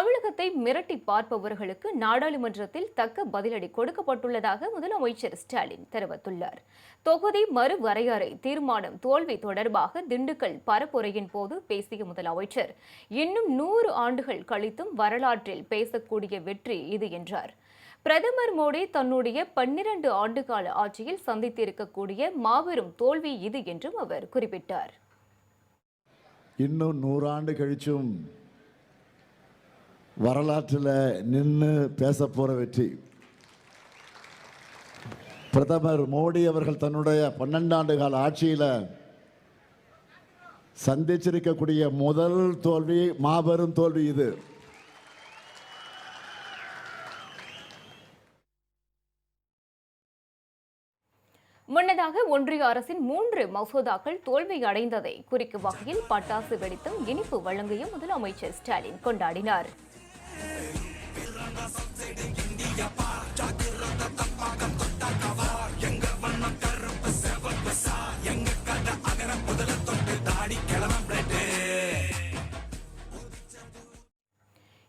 தமிழகத்தை மிரட்டி பார்ப்பவர்களுக்கு நாடாளுமன்றத்தில் தக்க பதிலடி கொடுக்கப்பட்டுள்ளதாக முதலமைச்சர் ஸ்டாலின் தெரிவித்துள்ளார். தொகுதி மறுவரையறை தீர்மானம் தோல்வி தொடர்பாக திண்டுக்கல் பரப்புரையின் போது பேசிய முதலமைச்சர், இன்னும் 100 ஆண்டுகள் கழித்தும் வரலாற்றில் பேசக்கூடிய வெற்றி இது என்றார். பிரதமர் மோடி தன்னுடைய 12 ஆண்டுகால ஆட்சியில் சந்தித்திருக்கக்கூடிய மாபெரும் தோல்வி இது என்றும் அவர் குறிப்பிட்டார். இன்னும் 100 ஆண்டு கழிச்சும் வரலாற்றில் நின்று பேச போற வெற்றி. பிரதமர் மோடி அவர்கள் தன்னுடைய 12 ஆண்டு கால ஆட்சியில் சந்திச்சிருக்கக்கூடிய முதல் தோல்வி, மாபெரும் தோல்வி இது. முன்னதாக ஒன்றிய அரசின் 3 மசோதாக்கள் தோல்வி அடைந்ததை குறிக்கும் வகையில் பட்டாசு வெடித்தும் இனிப்பு வழங்கிய முதலமைச்சர் ஸ்டாலின் கொண்டாடினார்.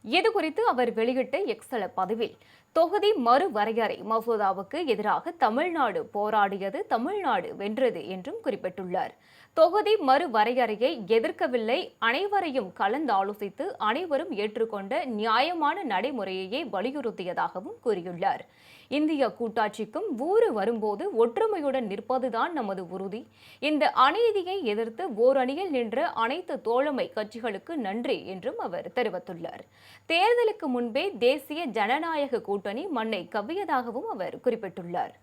இதுகுறித்து அவர் வெளியிட்ட எக்ஸ்தல பதிவில், தொகுதி மறுவரையறை மசோதாவுக்கு எதிராக தமிழ்நாடு போராடியது, தமிழ்நாடு வென்றது என்றும் குறிப்பிட்டுள்ளார். தொகுதி மறுவரையறையை எதிர்க்கவில்லை, அனைவரையும் கலந்தாலோசித்து அனைவரும் ஏற்றுக்கொண்ட நியாயமான நடைமுறையையே வலியுறுத்தியதாகவும் கூறியுள்ளார். இந்திய கூட்டாட்சிக்கும் ஊறு வரும்போது ஒற்றுமையுடன் நிற்பதுதான் நமது உறுதி. இந்த அநீதியை எதிர்த்து ஓரணியில் நின்ற அனைத்து தோழமை கட்சிகளுக்கு நன்றி என்றும் அவர் தெரிவித்துள்ளார். தேர்தலுக்கு முன்பே தேசிய ஜனநாயக கூட்டணி மண்ணை கவ்வியதாகவும் அவர் குறிப்பிட்டுள்ளார்.